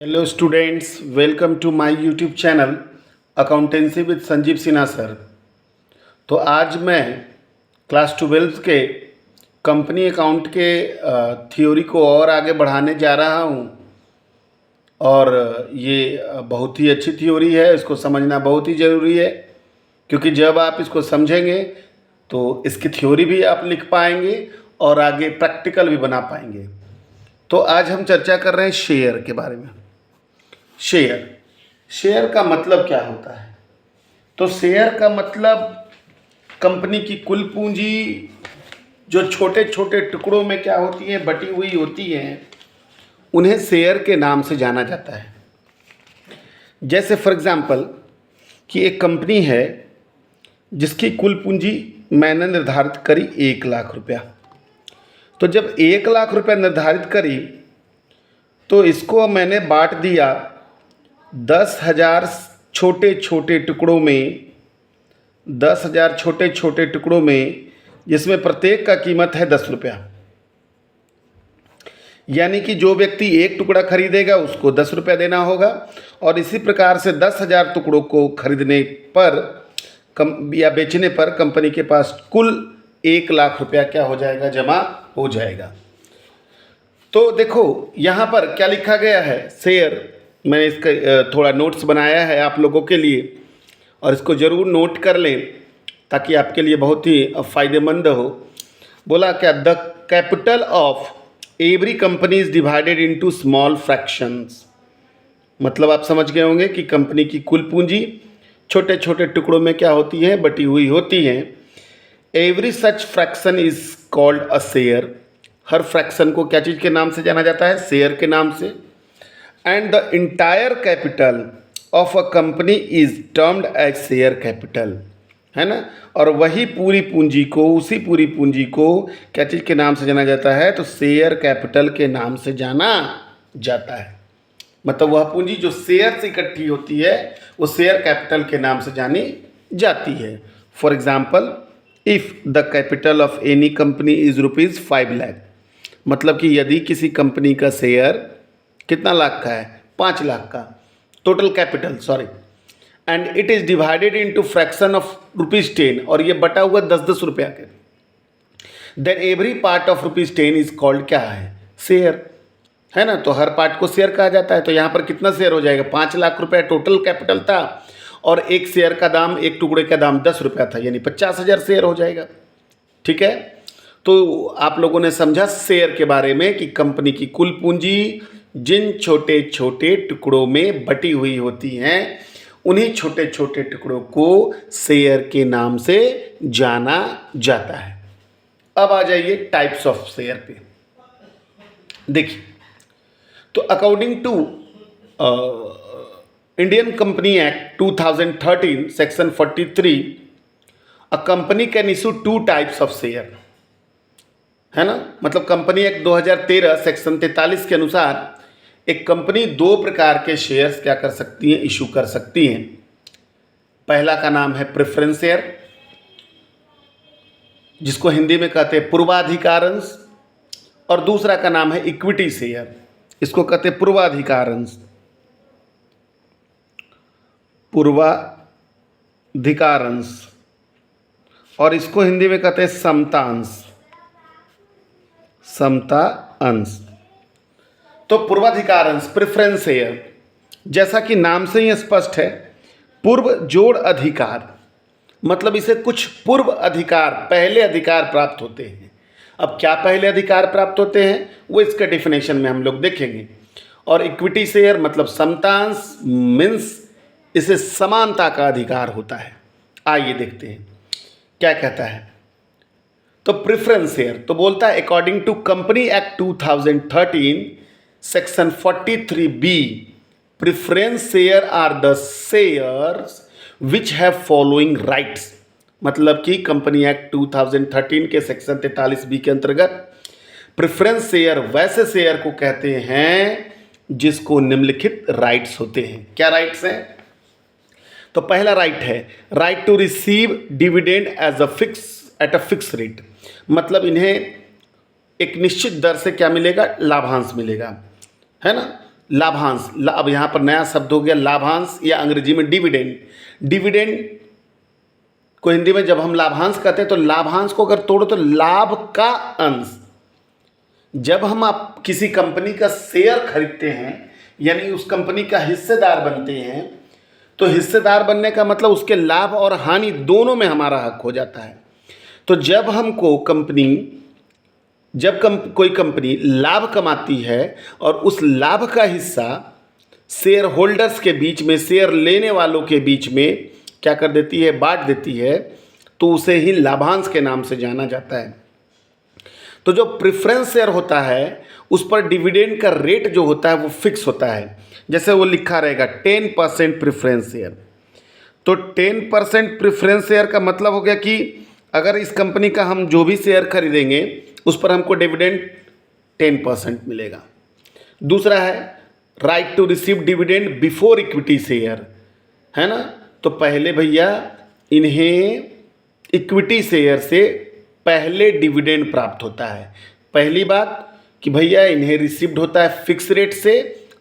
Hello students, welcome to my YouTube channel accountancy with Sanjeev Sinha sir. तो आज मैं class 12 के कंपनी अकाउंट के थ्योरी को और आगे बढ़ाने जा रहा हूँ। और ये बहुत ही अच्छी थ्योरी है, इसको समझना बहुत ही ज़रूरी है, क्योंकि जब आप इसको समझेंगे तो इसकी थ्योरी भी आप लिख पाएंगे और आगे प्रैक्टिकल भी बना पाएंगे। तो आज हम चर्चा कर रहे हैं शेयर के बारे में। शेयर का मतलब क्या होता है? तो शेयर का मतलब कंपनी की कुल पूंजी जो छोटे छोटे टुकड़ों में क्या होती है, बटी हुई होती हैं, उन्हें शेयर के नाम से जाना जाता है। जैसे फॉर एग्जांपल कि एक कंपनी है जिसकी कुल पूंजी मैंने निर्धारित करी 1,00,000 रुपया। तो जब 1,00,000 रुपया निर्धारित करी तो इसको मैंने बांट दिया 10,000 छोटे छोटे टुकड़ों में, 10,000 छोटे छोटे टुकड़ों में, जिसमें प्रत्येक का कीमत है 10 रुपया। यानी कि जो व्यक्ति एक टुकड़ा खरीदेगा उसको 10 रुपया देना होगा, और इसी प्रकार से 10,000 टुकड़ों को खरीदने पर या बेचने पर कंपनी के पास कुल 1,00,000 रुपया क्या हो जाएगा, जमा हो जाएगा। तो देखो यहाँ पर क्या लिखा गया है, शेयर। मैंने इसका थोड़ा नोट्स बनाया है आप लोगों के लिए, और इसको ज़रूर नोट कर लें ताकि आपके लिए बहुत ही फ़ायदेमंद हो। बोला क्या, the capital of every company is divided into small fractions. मतलब आप समझ गए होंगे कि कंपनी की कुल पूंजी छोटे छोटे टुकड़ों में क्या होती है, बटी हुई होती है। Every such fraction is called a share. Her fraction को क्या चीज़ के नाम से जाना जाता है? शेयर के नाम से। And the entire capital of a company is termed as share capital, है ना। और वही पूरी पूंजी को, उसी पूरी पूंजी को क्या चीज़ के नाम से जाना जाता है? तो शेयर कैपिटल के नाम से जाना जाता है। मतलब वह पूंजी जो शेयर से इकट्ठी होती है वो शेयर कैपिटल के नाम से जानी जाती है। For example, if the capital of any company is ₹5,00,000, मतलब कि यदि किसी कंपनी का शेयर कितना लाख का है? 5,00,000 का total capital, sorry, and it is divided into fraction of ₹10, और ये बटा हुआ 10-10 रुपया के, then every part of ₹10 is called क्या है? शेयर, है ना। तो हर पार्ट को शेयर कहा जाता है। तो यहाँ पर कितना शेयर हो जाएगा? 5,00,000 रुपया टोटल कैपिटल था, और एक शेयर का दाम, एक टुकड़े का दाम 10 रुपया था, यानी 50,000 शेयर हो जाएगा। ठीक है। तो आप लोगों ने समझा शेयर के बारे में कि कंपनी की कुल पूंजी जिन छोटे छोटे टुकड़ों में बटी हुई होती हैं, उन्हीं छोटे छोटे टुकड़ों को शेयर के नाम से जाना जाता है। अब आ जाइए टाइप्स ऑफ शेयर पे। देखिए, तो according to Indian company act 2013 section 43, a company can issue 2 types of share, है ना। मतलब कंपनी एक्ट 2013 सेक्शन 43 के अनुसार एक कंपनी 2 प्रकार के शेयर्स क्या कर सकती हैं? इशू कर सकती हैं। पहला का नाम है प्रेफरेंस शेयर, जिसको हिंदी में कहते हैं पूर्वाधिकार अंश, और दूसरा का नाम है इक्विटी शेयर, इसको कहते हैं पूर्वाधिकार अंश, पूर्वाधिकार अंश, और इसको हिंदी में कहते हैं समता अंश, समता अंश। तो पूर्वाधिकार अंश, प्रेफरेंस शेयर, जैसा कि नाम से ही स्पष्ट है, पूर्व जोड़ अधिकार, मतलब इसे कुछ पूर्व अधिकार, पहले अधिकार प्राप्त होते हैं। अब क्या पहले अधिकार प्राप्त होते हैं वो इसके डेफिनेशन में हम लोग देखेंगे। और इक्विटी शेयर मतलब समतांश, मीन्स इसे समानता का अधिकार होता है। आइए देखते हैं क्या कहता है। तो प्रेफरेंस शेयर तो बोलता है, according to company act 2013 section 43B, preference share are the shares which have following rights. मतलब कि कंपनी एक्ट 2013 के सेक्शन 43B के अंतर्गत प्रेफरेंस शेयर वैसे शेयर को कहते हैं जिसको निम्नलिखित राइट्स होते हैं। क्या राइट्स हैं? तो पहला राइट है right to receive dividend as at a fix rate, मतलब इन्हें एक निश्चित दर से क्या मिलेगा? लाभांश मिलेगा, है ना। लाभांश, अब यहाँ पर नया शब्द हो गया लाभांश या अंग्रेजी में डिविडेंड। डिविडेंड को हिंदी में जब हम लाभांश कहते हैं तो लाभांश को अगर तोड़ो तो लाभ का अंश। जब हम आप किसी कंपनी का शेयर खरीदते हैं यानी उस कंपनी का हिस्सेदार बनते हैं तो हिस्सेदार बनने का मतलब उसके लाभ और हानि दोनों में हमारा हक हो जाता है। तो जब हमको कोई कंपनी लाभ कमाती है और उस लाभ का हिस्सा शेयर होल्डर्स के बीच में, शेयर लेने वालों के बीच में क्या कर देती है, बांट देती है, तो उसे ही लाभांश के नाम से जाना जाता है। तो जो प्रेफरेंस शेयर होता है उस पर डिविडेंड का रेट जो होता है वो फिक्स होता है। जैसे वो लिखा रहेगा 10% प्रेफरेंस शेयर। तो 10% प्रेफरेंस शेयर का मतलब हो गया कि अगर इस कंपनी का हम जो भी शेयर खरीदेंगे उस पर हमको डिविडेंड 10% मिलेगा। दूसरा है right to receive dividend before equity share, है ना। तो पहले भैया इन्हें इक्विटी शेयर से पहले डिविडेंड प्राप्त होता है। पहली बात कि भैया इन्हें रिसीव्ड होता है फिक्स रेट से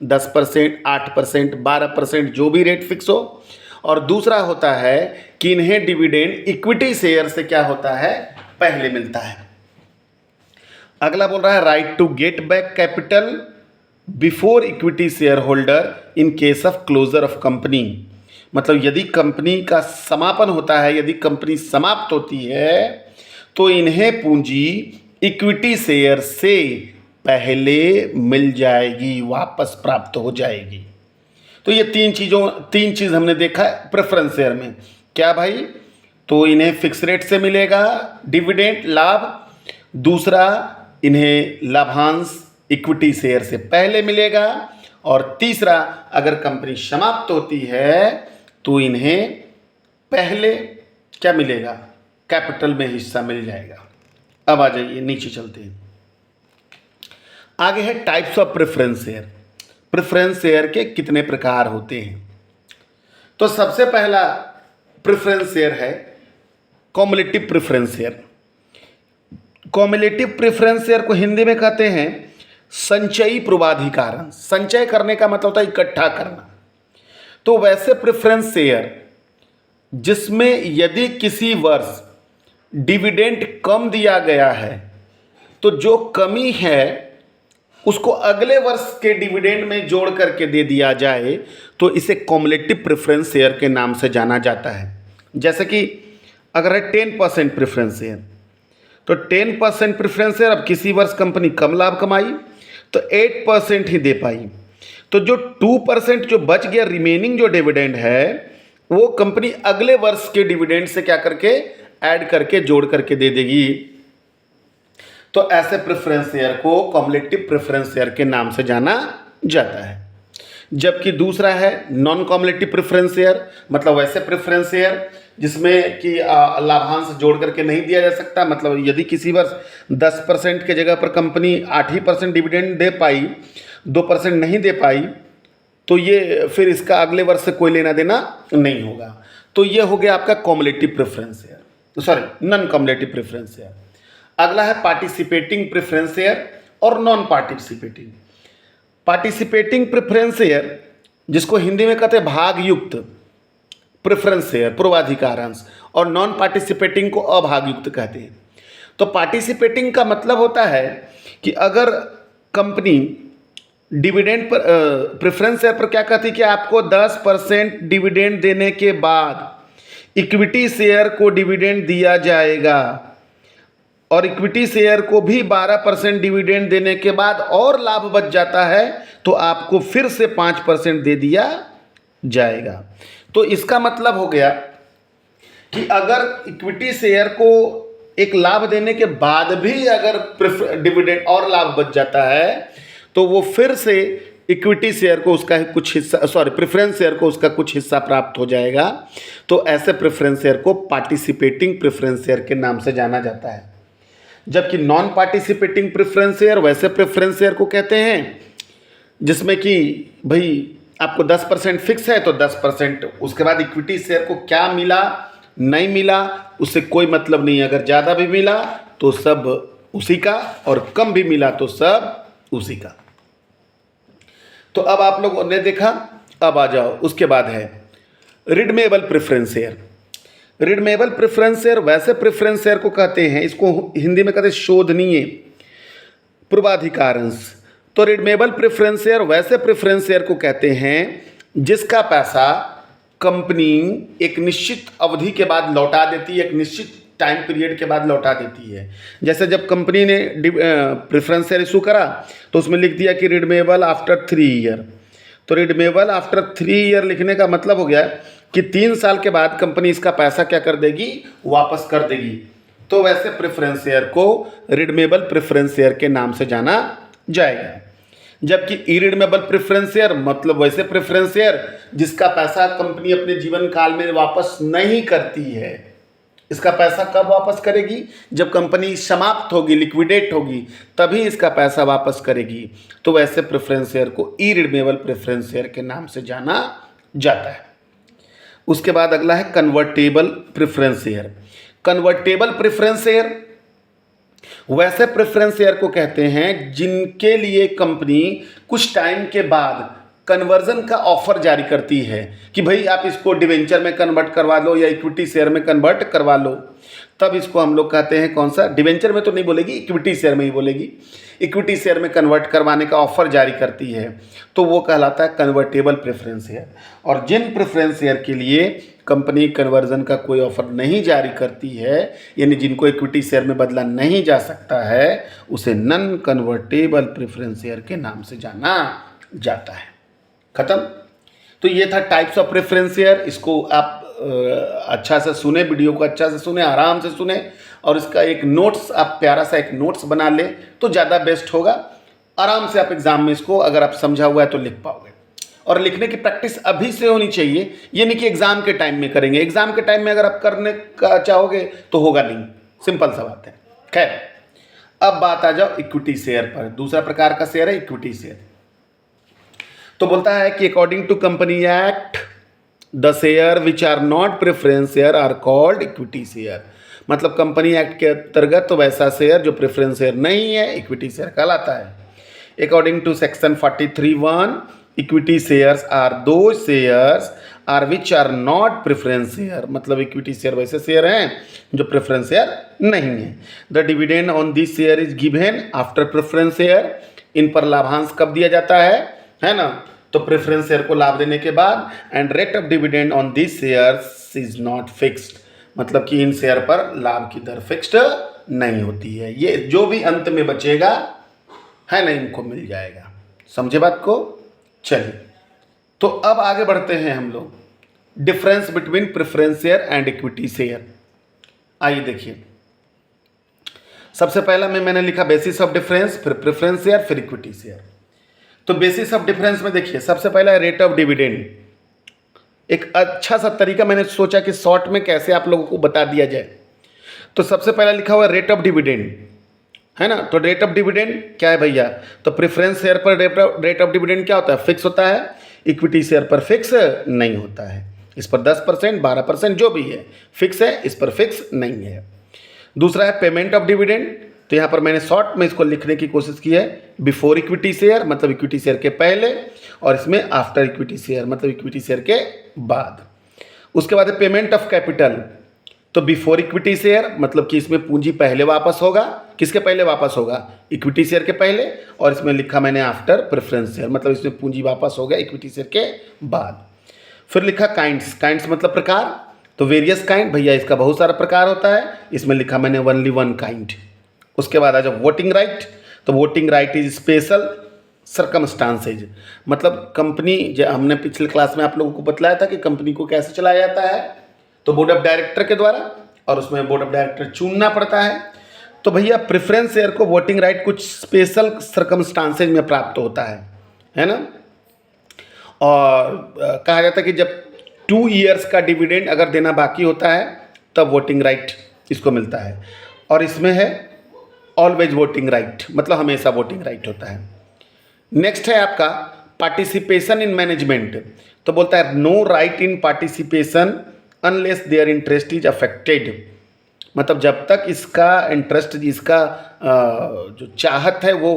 10%, 8%, 12% जो भी रेट फिक्स हो। और दूसरा होता है कि इन्हें डिविडेंड इक्विटी शेयर से क्या होता है, पहले मिलता है। अगला बोल रहा है right to get back capital before equity share holder in case of closure of company. मतलब यदि कंपनी का समापन होता है, यदि कंपनी समाप्त होती है तो इन्हें पूंजी इक्विटी शेयर से पहले मिल जाएगी, वापस प्राप्त हो जाएगी। तो ये तीन चीज़ हमने देखा प्रेफरेंस शेयर में। क्या भाई, तो इन्हें फिक्स रेट से मिलेगा डिविडेंड लाभ, दूसरा इन्हें लाभांश इक्विटी शेयर से पहले मिलेगा, और तीसरा अगर कंपनी समाप्त होती है तो इन्हें पहले क्या मिलेगा, कैपिटल में हिस्सा मिल जाएगा। अब आ जाइए नीचे चलते हैं। आगे है types of preference share. Preference share के कितने प्रकार होते हैं। तो सबसे पहला प्रेफरेंस शेयर है cumulative preference share. Cumulative preference share को हिंदी में कहते हैं संचयी पूर्वाधिकार। संचय करने का मतलब होता है इकट्ठा करना। तो वैसे प्रेफरेंस शेयर जिसमें यदि किसी वर्ष डिविडेंड कम दिया गया है तो जो कमी है उसको अगले वर्ष के डिविडेंड में जोड़ करके दे दिया जाए तो इसे कॉम्युलेटिव प्रेफरेंस शेयर के नाम से जाना जाता है। जैसे कि अगर है 10% प्रेफरेंस शेयर, तो 10% प्रेफरेंस शेयर, अब किसी वर्ष कंपनी कम लाभ कमाई तो 8% ही दे पाई, तो जो 2% जो बच गया रिमेनिंग जो डिविडेंड है वो कंपनी अगले वर्ष के डिविडेंड से क्या करके ऐड करके जोड़ करके दे देगी। तो ऐसे प्रेफरेंस शेयर को कॉम्युलेटिव प्रेफरेंस शेयर के नाम से जाना जाता है। जबकि दूसरा है नॉन कॉम्युलेटिव प्रेफरेंस शेयर, मतलब वैसे प्रेफरेंस शेयर जिसमें कि लाभांश जोड़ करके नहीं दिया जा सकता। मतलब यदि किसी वर्ष 10% के जगह पर कंपनी 8% डिविडेंड दे पाई, 2% नहीं दे पाई, तो ये फिर इसका अगले वर्ष से कोई लेना देना नहीं होगा। तो ये हो गया आपका cumulative preference share, sorry non cumulative preference share. अगला है पार्टिसिपेटिंग प्रेफरेंस शेयर और non participating. Participating preference share जिसको हिंदी में कहते हैं भागयुक्त प्रेफरेंस शेयर, पूर्वाधिकार अंश, और नॉन पार्टिसिपेटिंग को अभागयुक्त कहते हैं। तो पार्टिसिपेटिंग का मतलब होता है कि अगर company dividend per preference share पर क्या कहती है कि आपको 10% डिविडेंड देने के बाद इक्विटी शेयर को डिविडेंड दिया जाएगा, और इक्विटी शेयर को भी 12% डिविडेंड देने के बाद और लाभ बच जाता है तो आपको फिर से 5% दे दिया जाएगा। तो इसका मतलब हो गया कि अगर इक्विटी शेयर को एक लाभ देने के बाद भी अगर डिविडेंड और लाभ बच जाता है तो वो फिर से इक्विटी शेयर को उसका कुछ हिस्सा, सॉरी प्रेफरेंस शेयर को उसका कुछ हिस्सा प्राप्त हो जाएगा। तो ऐसे प्रेफरेंस शेयर को पार्टिसिपेटिंग प्रेफरेंस शेयर के नाम से जाना जाता है। जबकि नॉन पार्टिसिपेटिंग प्रेफरेंस शेयर वैसे प्रेफरेंस शेयर को कहते हैं जिसमें कि भाई आपको 10% फिक्स है तो 10%, उसके बाद इक्विटी शेयर को क्या मिला नहीं मिला उससे कोई मतलब नहीं। अगर ज़्यादा भी मिला तो सब उसी का, और कम भी मिला तो सब उसी का। तो अब आप लोगों ने देखा, अब आ जाओ उसके बाद है redeemable preference share. Redeemable preference share वैसे प्रेफरेंस शेयर को कहते हैं, इसको हिंदी में कहते हैं शोधनीय पूर्वाधिकारंश। तो रिडमेबल प्रेफरेंस शेयर वैसे प्रेफरेंस शेयर को कहते हैं जिसका पैसा कंपनी एक निश्चित अवधि के बाद लौटा देती है, एक निश्चित टाइम पीरियड के बाद लौटा देती है। जैसे जब कंपनी ने प्रेफरेंस शेयर इशू करा तो उसमें लिख दिया कि रिडमेबल आफ्टर 3 ईयर। तो रिडमेबल आफ्टर 3 ईयर लिखने का मतलब हो गया कि 3 साल के बाद कंपनी इसका पैसा क्या कर देगी, वापस कर देगी। तो वैसे प्रेफरेंस शेयर को रिडमेबल प्रेफरेंस शेयर के नाम से जाना जाएगा। जबकि इरिडमेबल प्रेफरेंस शेयर मतलब वैसे प्रेफरेंस शेयर जिसका पैसा कंपनी अपने जीवन काल में वापस नहीं करती है। इसका पैसा कब वापस करेगी, जब कंपनी समाप्त होगी, लिक्विडेट होगी, तभी इसका पैसा वापस करेगी। तो वैसे प्रेफरेंस शेयर को इरिडमेबल प्रेफरेंस शेयर के नाम से जाना जाता है। उसके बाद अगला है convertible preference share. Convertible preference share वैसे प्रेफरेंस शेयर को कहते हैं जिनके लिए कंपनी कुछ टाइम के बाद कन्वर्जन का ऑफर जारी करती है कि भाई आप इसको डिवेंचर में कन्वर्ट करवा लो या इक्विटी शेयर में कन्वर्ट करवा लो। तब इसको हम लोग कहते हैं कौन सा, डिवेंचर में तो नहीं बोलेगी, इक्विटी शेयर में ही बोलेगी। इक्विटी शेयर में कन्वर्ट करवाने का ऑफर जारी करती है तो वो कहलाता है कन्वर्टेबल प्रेफरेंस शेयर। और जिन प्रेफरेंस शेयर के लिए कंपनी कन्वर्जन का कोई ऑफर नहीं जारी करती है, यानी जिनको इक्विटी शेयर में बदला नहीं जा सकता है, उसे नॉन कन्वर्टेबल प्रेफरेंस शेयर के नाम से जाना जाता है। खत्म। तो ये था टाइप्स ऑफ प्रेफरेंस शेयर। इसको आप अच्छा से सुने, वीडियो को अच्छा से सुने, आराम से सुने और इसका एक नोट्स, आप प्यारा सा एक नोट्स बना लें तो ज़्यादा बेस्ट होगा। आराम से आप एग्ज़ाम में इसको अगर आप समझा हुआ है तो लिख पाओगे। और लिखने की प्रैक्टिस अभी से होनी चाहिए, ये नहीं कि एग्ज़ाम के टाइम में करेंगे। एग्ज़ाम के टाइम में अगर आप करने का चाहोगे तो होगा नहीं, सिंपल सा बात है। खैर, अब बात आ जाओ इक्विटी शेयर पर। दूसरा प्रकार का शेयर है इक्विटी शेयर। तो बोलता है कि according to company act the share which are not preference share are called equity share. मतलब कंपनी एक्ट के अंतर्गत तो वैसा शेयर जो प्रेफरेंस शेयर नहीं है इक्विटी शेयर कहलाता है। According to section 43(1) equity shares are those shares are which are not preference share. मतलब इक्विटी शेयर वैसे शेयर हैं जो प्रेफरेंस शेयर नहीं है। The dividend on this share is given after preference share. इन पर लाभांश कब दिया जाता है ना, तो प्रेफरेंस शेयर को लाभ देने के बाद। And rate of dividend on this shares is not fixed. मतलब कि इन शेयर पर लाभ की दर फिक्स्ड नहीं होती है, ये जो भी अंत में बचेगा है ना इनको मिल जाएगा। समझे बात को? चलिए, तो अब आगे बढ़ते हैं हम लोग। Difference between preference share and equity share. आइए देखिए, सबसे पहला मैंने लिखा बेसिस ऑफ डिफरेंस, फिर प्रेफरेंस शेयर, फिर इक्विटी शेयर। तो बेसिस ऑफ डिफरेंस में देखिए, सबसे पहला है रेट ऑफ डिविडेंड। एक अच्छा सा तरीका मैंने सोचा कि शॉर्ट में कैसे आप लोगों को बता दिया जाए। तो सबसे पहला लिखा हुआ है रेट ऑफ डिविडेंड, है ना। तो रेट ऑफ डिविडेंड क्या है भैया, तो प्रेफरेंस शेयर पर रेट ऑफ डिविडेंड क्या होता है, फिक्स होता है। इक्विटी शेयर पर फिक्स नहीं होता है। इस पर 10%, 12% जो भी है फिक्स है, इस पर फिक्स नहीं है। दूसरा है पेमेंट ऑफ डिविडेंड। तो यहाँ पर मैंने शॉर्ट में इसको लिखने की कोशिश की है। बिफोर इक्विटी शेयर मतलब इक्विटी शेयर के पहले, और इसमें आफ्टर इक्विटी शेयर मतलब इक्विटी शेयर के बाद। उसके बाद है पेमेंट ऑफ कैपिटल। तो बिफोर इक्विटी शेयर मतलब कि इसमें पूंजी पहले वापस होगा। किसके पहले वापस होगा, इक्विटी शेयर के पहले। और इसमें लिखा मैंने आफ्टर प्रेफरेंस शेयर मतलब इसमें पूंजी वापस हो गया इक्विटी शेयर के बाद। फिर लिखा काइंड्स। काइंड्स मतलब प्रकार। तो वेरियस काइंड, भैया इसका बहुत सारा प्रकार होता है, इसमें लिखा मैंने ओनली वन काइंड। उसके बाद आ जाओ वोटिंग राइट। तो voting right is special circumstances. मतलब कंपनी, जो हमने पिछले क्लास में आप लोगों को बतलाया था कि कंपनी को कैसे चलाया जाता है, तो बोर्ड ऑफ डायरेक्टर के द्वारा, और उसमें बोर्ड ऑफ डायरेक्टर चुनना पड़ता है। तो भैया प्रेफरेंस शेयर को वोटिंग राइट कुछ स्पेशल सर्कमस्टांसेज में प्राप्त होता है ना। और कहा जाता है कि जब 2 ईयर्स का डिविडेंड अगर देना बाकी होता है तब वोटिंग राइट इसको मिलता है। और इसमें है ऑलवेज वोटिंग राइट, मतलब हमेशा वोटिंग राइट होता है। नेक्स्ट है आपका पार्टिसिपेशन इन मैनेजमेंट। तो बोलता है no right in participation unless there interest is affected. मतलब जब तक इसका इंटरेस्ट, इसका जो चाहत है वो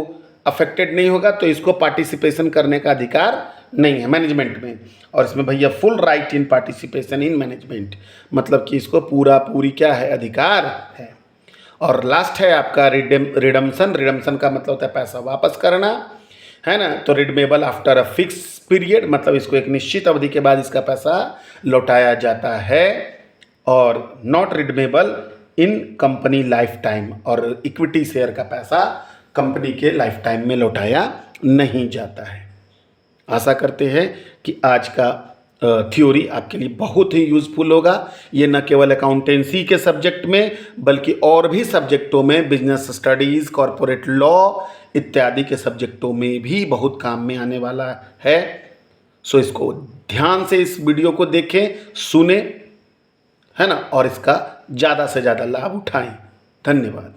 अफेक्टेड नहीं होगा तो इसको पार्टिसिपेशन करने का अधिकार नहीं है मैनेजमेंट में। और इसमें भैया full right in participation in management, मतलब कि इसको पूरी क्या है, अधिकार है। और लास्ट है आपका रिडम्पशन। रिडम्पशन का मतलब होता है पैसा वापस करना, है ना। तो redeemable after a fix period, मतलब इसको एक निश्चित अवधि के बाद इसका पैसा लौटाया जाता है। और not redeemable in company life time, और इक्विटी शेयर का पैसा कंपनी के लाइफ टाइम में लौटाया नहीं जाता है। आशा करते हैं कि आज का थ्योरी आपके लिए बहुत ही यूज़फुल होगा। ये न केवल अकाउंटेंसी के सब्जेक्ट में बल्कि और भी सब्जेक्टों में, बिजनेस स्टडीज़, कॉरपोरेट लॉ इत्यादि के सब्जेक्टों में भी बहुत काम में आने वाला है। सो इसको ध्यान से इस वीडियो को देखें, सुने, है ना, और इसका ज़्यादा से ज़्यादा लाभ उठाएं। धन्यवाद।